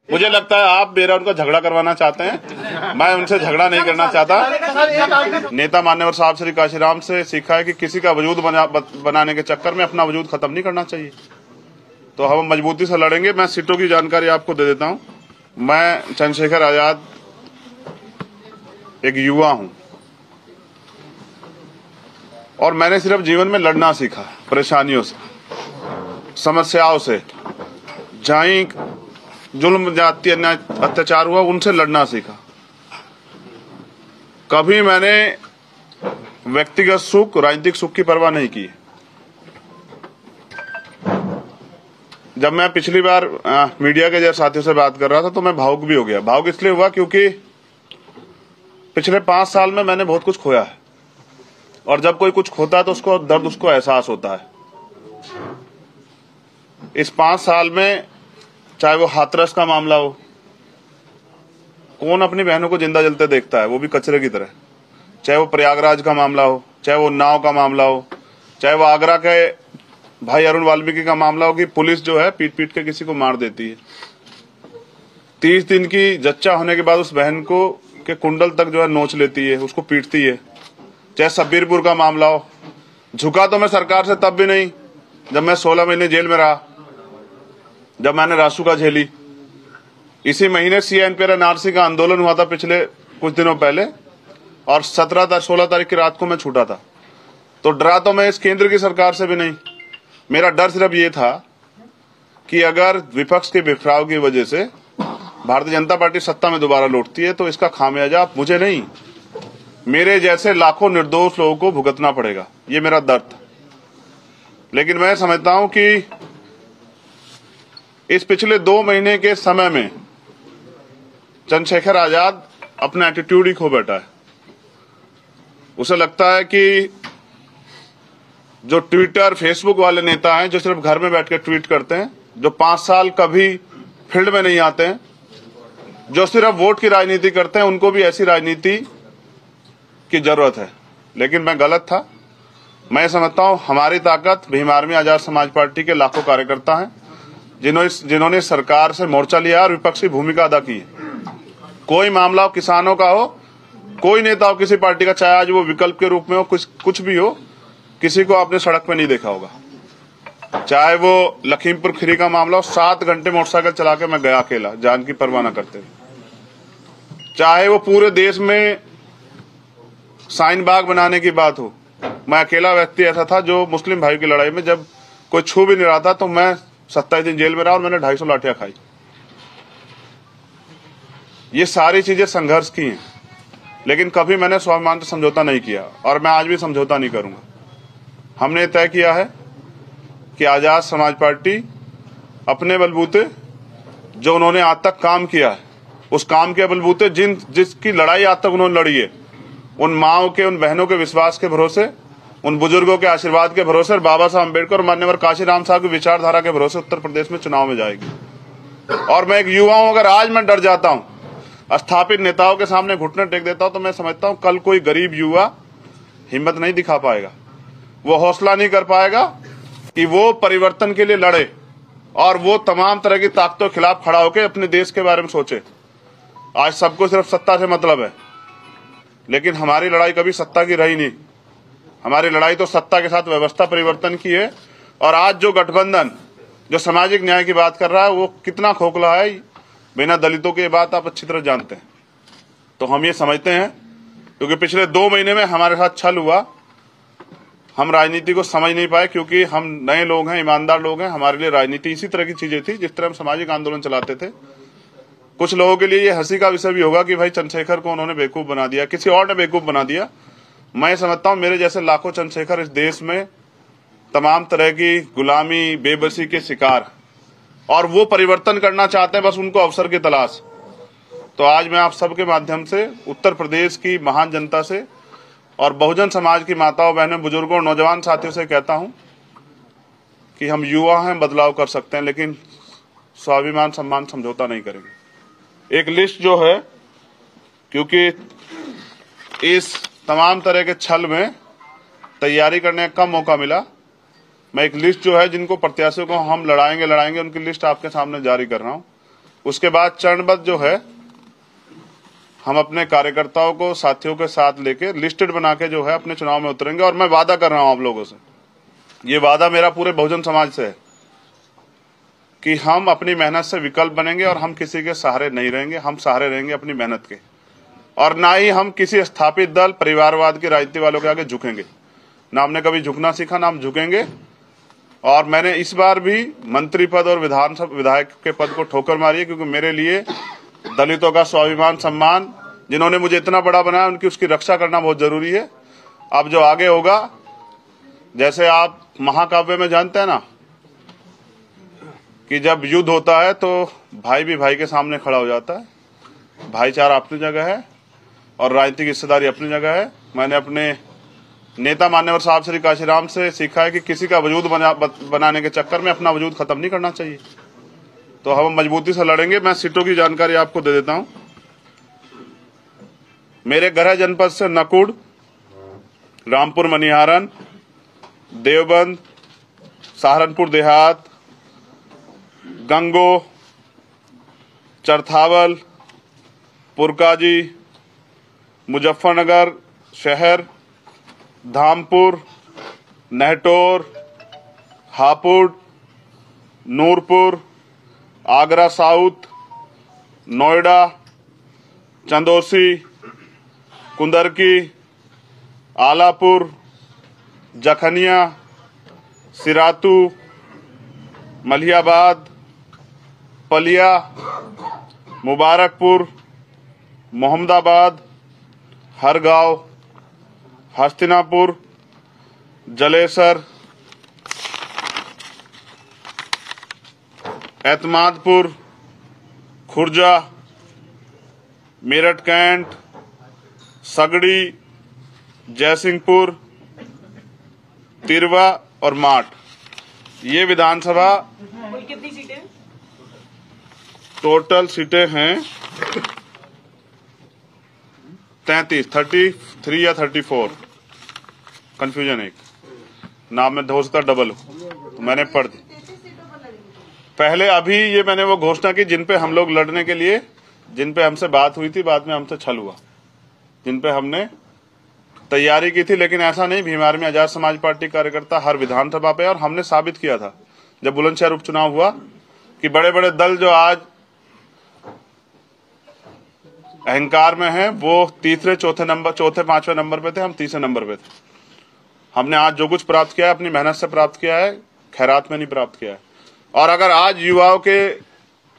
मुझे लगता है आप मेरा उनका झगड़ा करवाना चाहते हैं, मैं उनसे झगड़ा नहीं करना चाहता। नेता मान्यवर साहब श्री काशीराम से सीखा है कि किसी का वजूद बनाने के चक्कर में अपना वजूद खत्म नहीं करना चाहिए। तो हम मजबूती से लड़ेंगे। मैं सीटों की जानकारी आपको दे देता हूं। मैं चंद्रशेखर आजाद एक युवा हूं और मैंने सिर्फ जीवन में लड़ना सीखा, परेशानियों से, समस्याओं से, जहां जुल्म जाति अन्याय अत्याचार हुआ उनसे लड़ना सीखा। कभी मैंने व्यक्तिगत सुख, राजनीतिक सुख की परवाह नहीं की। जब मैं पिछली बार मीडिया के जैसे साथियों से बात कर रहा था तो मैं भावुक भी हो गया। भावुक इसलिए हुआ क्योंकि पिछले 5 साल में मैंने बहुत कुछ खोया है और जब कोई कुछ खोता है तो उसको दर्द, उसको एहसास होता है। इस 5 साल में चाहे वो हाथरस का मामला हो, कौन अपनी बहनों को जिंदा जलते देखता है, वो भी कचरे की तरह। चाहे वो प्रयागराज का मामला हो, चाहे वो उन्नाव का मामला हो, चाहे वो आगरा के भाई अरुण वाल्मीकि का मामला हो कि पुलिस जो है पीट पीट के किसी को मार देती है। 30 दिन की जच्चा होने के बाद उस बहन को के कुंडल तक जो है नोच लेती है, उसको पीटती है। चाहे सब्बीरपुर का मामला हो, झुका तो मैं सरकार से तब भी नहीं जब मैं 16 महीने जेल में रहा, जब मैंने रासुका झेली। इसी महीने CNPR NRC का आंदोलन हुआ था पिछले कुछ दिनों पहले और 16 तारीख की रात को मैं छूटा था। तो डरा तो मैं इस केंद्र की सरकार से भी नहीं। मेरा डर सिर्फ ये था कि अगर विपक्ष के बिखराव की वजह से भारतीय जनता पार्टी सत्ता में दोबारा लौटती है तो इसका खामियाजा मुझे नहीं, मेरे जैसे लाखों निर्दोष लोगों को भुगतना पड़ेगा। ये मेरा दर्द था। लेकिन मैं समझता हूं कि इस पिछले 2 महीने के समय में चंद्रशेखर आजाद अपना एटीट्यूड ही खो बैठा है। उसे लगता है कि जो ट्विटर, फेसबुक वाले नेता हैं जो सिर्फ घर में बैठ के ट्वीट करते हैं, जो 5 साल कभी फील्ड में नहीं आते हैं, जो सिर्फ वोट की राजनीति करते हैं, उनको भी ऐसी राजनीति की जरूरत है। लेकिन मैं गलत था। मैं समझता हूं हमारी ताकत भीम आर्मी आजाद समाज पार्टी के लाखों कार्यकर्ता हैं जिन्होंने सरकार से मोर्चा लिया और विपक्षी भूमिका अदा की है। कोई मामला हो, किसानों का हो, कोई नेता हो किसी पार्टी का, चाहे आज वो विकल्प के रूप में हो, कुछ भी हो, किसी को आपने सड़क पे नहीं देखा होगा। चाहे वो लखीमपुर खीरी का मामला हो, 7 घंटे मोटरसाइकिल चला के मैं गया अकेला, जान की परवाह न करते हुए। चाहे वो पूरे देश में साइन बाग बनाने की बात हो, मैं अकेला व्यक्ति ऐसा था जो मुस्लिम भाई की लड़ाई में जब कोई छू भी नहीं रहा था तो मैं 27 दिन जेल में रहा और मैंने 250 लाठियां खाई। ये सारी चीजें संघर्ष की हैं, लेकिन कभी मैंने स्वाभिमान से समझौता नहीं किया और मैं आज भी समझौता नहीं करूंगा। हमने तय किया है कि आजाद समाज पार्टी अपने बलबूते जो उन्होंने आज तक काम किया है, उस काम के बलबूते जिसकी लड़ाई आज तक उन्होंने लड़ी है, उन माओं के, उन बहनों के विश्वास के भरोसे, उन बुजुर्गों के आशीर्वाद के भरोसे, बाबा साहब अम्बेडकर और मान्यवर काशीराम साहब की विचारधारा के भरोसे उत्तर प्रदेश में चुनाव में जाएगी। और मैं एक युवा हूं, अगर आज मैं डर जाता हूं, स्थापित नेताओं के सामने घुटने टेक देता हूं, तो मैं समझता हूं कल कोई गरीब युवा हिम्मत नहीं दिखा पाएगा, वो हौसला नहीं कर पाएगा कि वो परिवर्तन के लिए लड़े और वो तमाम तरह की ताकतों के खिलाफ खड़ा होकर अपने देश के बारे में सोचे। आज सबको सिर्फ सत्ता से मतलब है, लेकिन हमारी लड़ाई कभी सत्ता की रही नहीं। हमारी लड़ाई तो सत्ता के साथ व्यवस्था परिवर्तन की है। और आज जो गठबंधन जो सामाजिक न्याय की बात कर रहा है वो कितना खोखला है, बिना दलितों की बात आप अच्छी तरह जानते हैं। तो हम ये समझते हैं क्योंकि पिछले 2 महीने में हमारे साथ छल हुआ, हम राजनीति को समझ नहीं पाए क्योंकि हम नए लोग हैं, ईमानदार लोग हैं। हमारे लिए राजनीति इसी तरह की चीजें थी जिस तरह हम सामाजिक आंदोलन चलाते थे। कुछ लोगों के लिए ये हंसी का विषय भी होगा कि भाई चंद्रशेखर को उन्होंने बेवकूफ बना दिया, किसी और ने बेवकूफ बना दिया। मैं समझता हूं मेरे जैसे लाखों चंद्रशेखर इस देश में तमाम तरह की गुलामी, बेबसी के शिकार, और वो परिवर्तन करना चाहते हैं, बस उनको अवसर की तलाश। तो आज मैं आप सबके माध्यम से उत्तर प्रदेश की महान जनता से और बहुजन समाज की माताओं, बहनों, बुजुर्गों और नौजवान साथियों से कहता हूं कि हम युवा हैं, बदलाव कर सकते हैं, लेकिन स्वाभिमान सम्मान समझौता नहीं करेंगे। एक लिस्ट जो है, क्योंकि इस तमाम तरह के छल में तैयारी करने का कम मौका मिला, मैं एक लिस्ट जो है जिनको प्रत्याशियों को हम लड़ाएंगे उनकी लिस्ट आपके सामने जारी कर रहा हूं। उसके बाद चरणबद्ध जो है हम अपने कार्यकर्ताओं को साथियों के साथ लेके लिस्टेड बना के जो है अपने चुनाव में उतरेंगे। और मैं वादा कर रहा हूं आप लोगों से, ये वादा मेरा पूरे बहुजन समाज से है कि हम अपनी मेहनत से विकल्प बनेंगे और हम किसी के सहारे नहीं रहेंगे। हम सहारे रहेंगे अपनी मेहनत के, और ना ही हम किसी स्थापित दल परिवारवाद की राजनीति वालों के आगे झुकेंगे। ना हमने कभी झुकना सीखा, ना हम झुकेंगे। और मैंने इस बार भी मंत्री पद और विधायक के पद को ठोकर मारी है, क्योंकि मेरे लिए दलितों का स्वाभिमान सम्मान, जिन्होंने मुझे इतना बड़ा बनाया, उनकी उसकी रक्षा करना बहुत जरूरी है। अब जो आगे होगा, जैसे आप महाकाव्य में जानते हैं ना कि जब युद्ध होता है तो भाई भी भाई के सामने खड़ा हो जाता है। भाईचारा अपनी जगह है और राजनीतिक हिस्सेदारी अपनी जगह है। मैंने अपने नेता मान्यवर साहब श्री काशीराम से सीखा है कि किसी का वजूद बनाने के चक्कर में अपना वजूद खत्म नहीं करना चाहिए। तो हम मजबूती से लड़ेंगे। मैं सीटों की जानकारी आपको दे देता हूं। मेरे गृह जनपद से नकुड़, रामपुर मनिहारन, देवबंद, सहारनपुर देहात, गंगो, चरथावल, पुरकाजी, मुजफ्फरनगर शहर, धामपुर, नहटोर, हापुड़, नूरपुर, आगरा साउथ, नोएडा, चंदौसी, कुंदरकी, आलापुर, जखनिया, सिरातू, मलियाबाद, पलिया, मुबारकपुर, मोहम्मदाबाद, हरगांव, हस्तिनापुर, जलेसर, एतमादपुर, खुर्जा, मेरठ कैंट, सगड़ी, जयसिंहपुर, तिरवा और माठ। ये विधानसभा कितनी सीटें? टोटल सीटें हैं 33 या 34। कंफ्यूजन एक नाम में हो सकता डबल हो, तो मैंने पढ़ दी पहले। अभी ये मैंने वो घोषणा की जिन पे हम लोग लड़ने के लिए, जिन पे हमसे बात हुई थी, बाद में हमसे छल हुआ, जिन पे हमने तैयारी की थी। लेकिन ऐसा नहीं, भीमार में आजाद समाज पार्टी कार्यकर्ता हर विधानसभा पे, और हमने साबित किया था जब बुलंदशहर उपचुनाव हुआ कि बड़े बड़े दल जो आज अहंकार में हैं, वो तीसरे चौथे पांचवें नंबर पे थे, हम तीसरे नंबर पे थे। हमने आज जो कुछ प्राप्त किया है अपनी मेहनत से प्राप्त किया है, खैरात में नहीं प्राप्त किया है। और अगर आज युवाओं के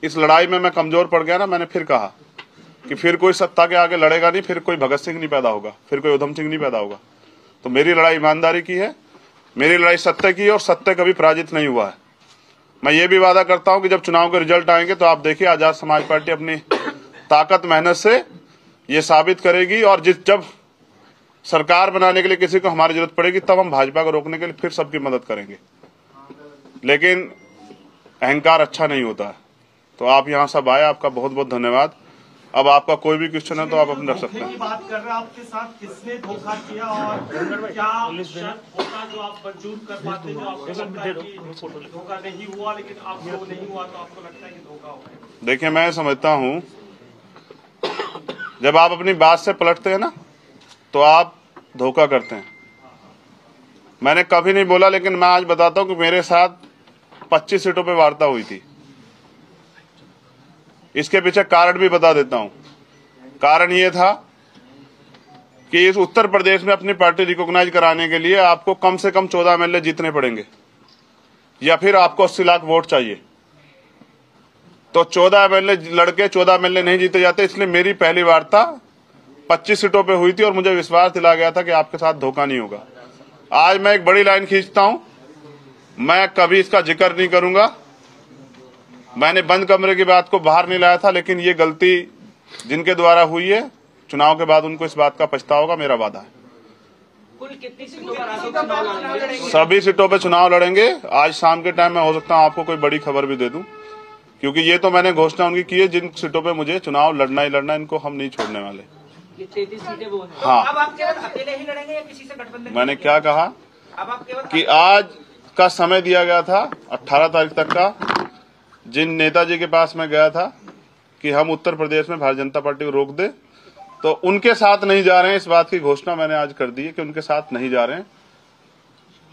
इस लड़ाई में मैं कमजोर पड़ गया ना, मैंने फिर कहा कि फिर कोई सत्ता के आगे लड़ेगा नहीं, फिर कोई भगत सिंह नहीं पैदा होगा, फिर कोई उधम सिंह नहीं पैदा होगा। तो मेरी लड़ाई ईमानदारी की है, मेरी लड़ाई सत्य की है, और सत्य कभी पराजित नहीं हुआ है। मैं ये भी वादा करता हूं कि जब चुनाव के रिजल्ट आएंगे तो आप देखिए आजाद समाज पार्टी अपनी ताकत मेहनत से ये साबित करेगी। और जब सरकार बनाने के लिए किसी को हमारी जरूरत पड़ेगी, तब हम भाजपा को रोकने के लिए फिर सबकी मदद करेंगे। लेकिन अहंकार अच्छा नहीं होता है। तो आप यहाँ सब आए, आपका बहुत बहुत धन्यवाद। अब आपका कोई भी क्वेश्चन है तो आप अपने रख सकते हैं। बात कर रहे हैं, आपके साथ किसने धोखा किया और क्या होता जो आप मंजूर कर पाते, जो आपको लगता है कि धोखा नहीं हुआ, लेकिन आपको नहीं हुआ तो आपको लगता है कि धोखा हो गया? देखिए, मैं समझता हूँ जब आप अपनी बात से पलटते हैं ना, तो आप धोखा करते हैं। मैंने कभी नहीं बोला, लेकिन मैं आज बताता हूँ कि मेरे साथ 25 सीटों पे वार्ता हुई थी। इसके पीछे कारण भी बता देता हूं। कारण ये था कि इस उत्तर प्रदेश में अपनी पार्टी रिकॉग्नाइज कराने के लिए आपको कम से कम 14 एमएलए जीतने पड़ेंगे, या फिर आपको 80 लाख वोट चाहिए। तो 14 एमएलए लड़के 14 एमएलए नहीं जीते जाते। इसलिए मेरी पहली वार्ता 25 सीटों पे हुई थी और मुझे विश्वास दिला गया था कि आपके साथ धोखा नहीं होगा। आज मैं एक बड़ी लाइन खींचता हूं, मैं कभी इसका जिक्र नहीं करूंगा। मैंने बंद कमरे की बात को बाहर नहीं लाया था, लेकिन ये गलती जिनके द्वारा हुई है, चुनाव के बाद उनको इस बात का पछतावा होगा, मेरा वादा है। कुल कितनी सीटों पर आप चुनाव लड़ेंगे? सभी सीटों पे चुनाव लड़ेंगे। आज शाम के टाइम में हो सकता है आपको कोई बड़ी खबर भी दे दूं, क्योंकि ये तो मैंने घोषणा उनकी की है, जिन सीटों पे मुझे चुनाव लड़ना ही लड़ना, इनको हम नहीं छोड़ने वाले। ये 33 सीटें वो हैं। हाँ। अब आप केवल अकेले ही लड़ेंगे या किसी से गठबंधन? मैंने क्या कहा अब आप केवल कि आज का समय दिया गया था 18 तारीख तक का। जिन नेताजी के पास मैं गया था कि हम उत्तर प्रदेश में भारतीय जनता पार्टी को रोक दे, तो उनके साथ नहीं जा रहे हैं। इस बात की घोषणा मैंने आज कर दी है कि उनके साथ नहीं जा रहे हैं।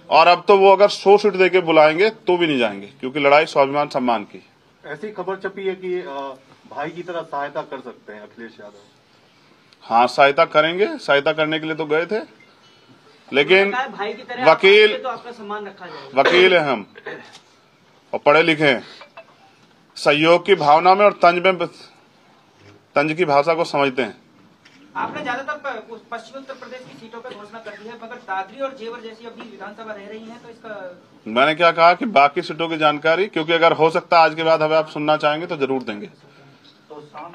और अब तो वो अगर 100 सीट देके बुलाएंगे तो भी नहीं जाएंगे, क्योंकि लड़ाई स्वाभिमान सम्मान की। ऐसी खबर छपी है कि भाई की तरह सहायता कर सकते हैं अखिलेश यादव। हाँ, सहायता करेंगे, सहायता करने के लिए तो गए थे, लेकिन भाई की तरह वकील तो आपका सम्मान रखा जाएगा। वकील है हम और पढ़े लिखे हैं। सहयोग की भावना में और तंज की भाषा को समझते हैं। आपने ज्यादातर पश्चिमी उत्तर प्रदेश की सीटों पर घोषणा कर दी है, मगर दादरी और जेवर जैसी अभी विधानसभा रह रही है, तो इसका मैंने क्या कहा कि बाकी सीटों की जानकारी, क्योंकि अगर हो सकता है आज के बाद हमें आप सुनना चाहेंगे तो जरूर देंगे।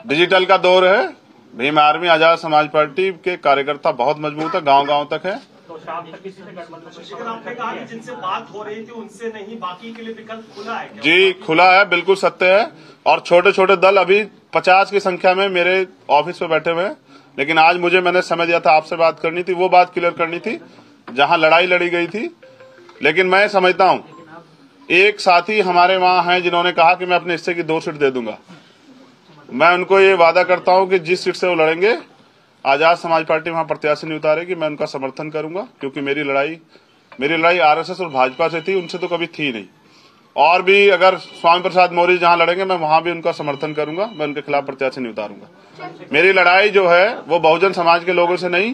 डिजिटल का दौर है। भीम आर्मी आजाद समाज पार्टी के कार्यकर्ता बहुत मजबूत है, गांव-गांव तक है। तो शाम तक किसी से गठबंधन आपने कहा कि जिनसे बात हो रही थी उनसे नहीं, बाकी के लिए विकल्प खुला है क्या? जी, खुला है, बिल्कुल सत्य है। और छोटे छोटे दल अभी 50 की संख्या में मेरे ऑफिस पे बैठे हुए हैं, लेकिन आज मैंने समय दिया था, आपसे बात करनी थी, वो बात क्लियर करनी थी जहां लड़ाई लड़ी गई थी। लेकिन मैं समझता हूं, एक साथी हमारे वहां हैं जिन्होंने कहा कि मैं अपने हिस्से की 2 सीट दे दूंगा। मैं उनको ये वादा करता हूं कि जिस सीट से वो लड़ेंगे, आजाद समाज पार्टी वहां प्रत्याशी नहीं उतारेगी, मैं उनका समर्थन करूंगा, क्योंकि मेरी लड़ाई आरएसएस और भाजपा से थी, उनसे तो कभी थी नहीं। और भी अगर स्वामी प्रसाद मौर्य जहां लड़ेंगे, मैं वहां भी उनका समर्थन करूंगा, मैं उनके खिलाफ प्रत्याशी नहीं उतारूंगा। मेरी लड़ाई जो है वो बहुजन समाज के लोगों से नहीं,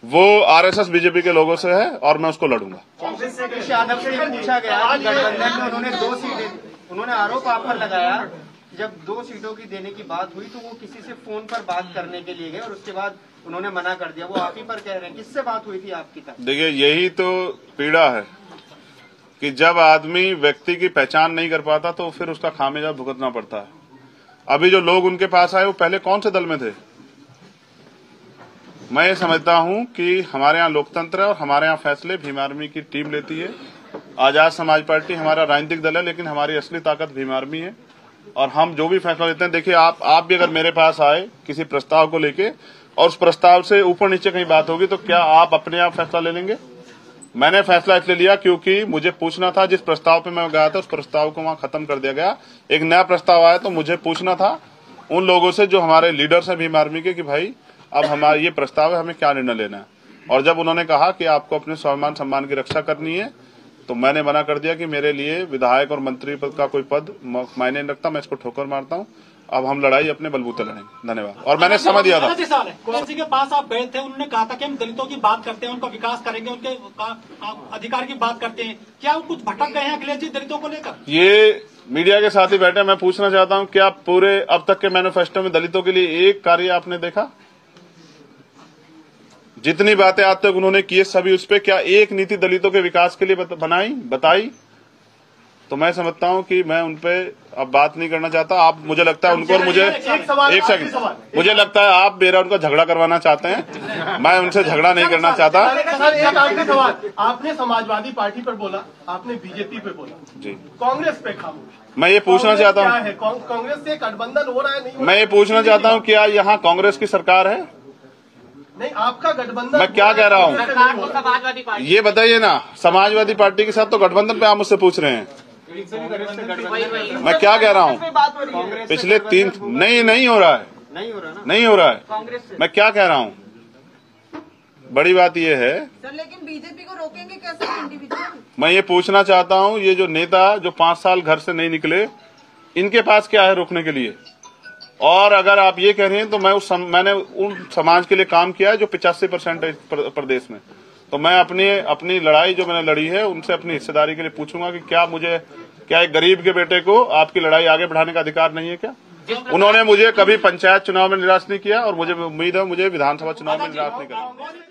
वो आरएसएस बीजेपी के लोगों से है, और मैं उसको लड़ूंगा। अखिलेश यादव से ये पूछा गया कि गठबंधन में उन्होंने 2 सीटें, उन्होंने आरोप आप पर लगाया, जब 2 सीटों की देने की बात हुई तो वो किसी से फोन पर बात करने के लिए गए और उसके बाद उन्होंने मना कर दिया। वो आप ही पर कह रहे हैं, किससे बात हुई थी आपकी तक? देखिए, यही तो पीड़ा है कि जब आदमी व्यक्ति की पहचान नहीं कर पाता तो फिर उसका खामियाजा भुगतना पड़ता है। अभी जो लोग उनके पास आए वो पहले कौन से दल में थे? मैं ये समझता हूं कि हमारे यहाँ लोकतंत्र है और हमारे यहाँ फैसले भीम आर्मी की टीम लेती है। आजाद समाज पार्टी हमारा राजनीतिक दल है, लेकिन हमारी असली ताकत भीम आर्मी है, और हम जो भी फैसला लेते हैं, देखिए आप भी अगर मेरे पास आए किसी प्रस्ताव को लेके और उस प्रस्ताव से ऊपर नीचे कहीं बात होगी, तो क्या आप अपने आप फैसला ले लेंगे? मैंने फैसला इसलिए लिया क्योंकि मुझे पूछना था, जिस प्रस्ताव पे मैं गया था उस प्रस्ताव को वहां खत्म कर दिया गया, एक नया प्रस्ताव आया, तो मुझे पूछना था उन लोगों से जो हमारे लीडर्स हैं भीम आर्मी के, कि भाई अब हमारा ये प्रस्ताव है, हमें क्या निर्णय लेना है। और जब उन्होंने कहा कि आपको अपने स्वाभिमान सम्मान की रक्षा करनी है, तो मैंने मना कर दिया कि मेरे लिए विधायक और मंत्री पद का कोई पद मायने नहीं रखता, मैं इसको ठोकर मारता हूँ। अब हम लड़ाई अपने बलबूते लड़ेंगे। धन्यवाद। और मैंने समय दिया था। कौन सी के पास आप गए थे, उन्होंने कहा था कि हम दलितों की बात करते हैं, उनका विकास करेंगे, उनके अधिकार की बात करते हैं। क्या वो कुछ भटक गए हैं अखिलेश जी दलितों को लेकर? ये मीडिया के साथ ही बैठे, मैं पूछना चाहता हूँ, क्या पूरे अब तक के मैनिफेस्टो में दलितों के लिए एक कार्य आपने देखा? जितनी बातें आज तक उन्होंने की सभी उस पर क्या एक नीति दलितों के विकास के लिए बताई? तो मैं समझता हूं कि मैं उनपे अब बात नहीं करना चाहता। आप, मुझे लगता है उनको और मुझे एक सेकंड, मुझे लगता है आप मेरा उनका झगड़ा करवाना चाहते हैं, मैं उनसे झगड़ा नहीं करना चाहता। सर, एक आखिरी सवाल, आपने समाजवादी पार्टी पर बोला, आपने बीजेपी पे बोला जी, कांग्रेस पे खामोश। मैं ये पूछना चाहता हूँ, कांग्रेस से गठबंधन हो रहा है नहीं? मैं ये पूछना चाहता हूँ, क्या यहाँ कांग्रेस की सरकार है? नहीं, आपका गठबंधन। मैं क्या कह रहा हूँ ये बताइए ना। समाजवादी पार्टी के साथ तो गठबंधन पे आप मुझसे पूछ रहे हैं, मैं क्या कह रहा हूँ? पिछले 3 नहीं हो रहा है, नहीं हो रहा है। मैं क्या कह रहा हूँ, बड़ी बात यह है सर, लेकिन बीजेपी को रोकेंगे कैसे इंडिविजुअल? मैं ये पूछना चाहता हूँ, ये जो नेता जो 5 साल घर से नहीं निकले, इनके पास क्या है रोकने के लिए? और अगर आप ये कह रहे हैं तो मैंने उन समाज के लिए काम किया है जो 85% है प्रदेश में, तो मैं अपनी लड़ाई जो मैंने लड़ी है उनसे अपनी हिस्सेदारी के लिए पूछूंगा कि क्या एक गरीब के बेटे को आपकी लड़ाई आगे बढ़ाने का अधिकार नहीं है क्या? उन्होंने मुझे कभी पंचायत चुनाव में निराश नहीं किया और मुझे उम्मीद है मुझे विधानसभा चुनाव में निराश नहीं करेंगे।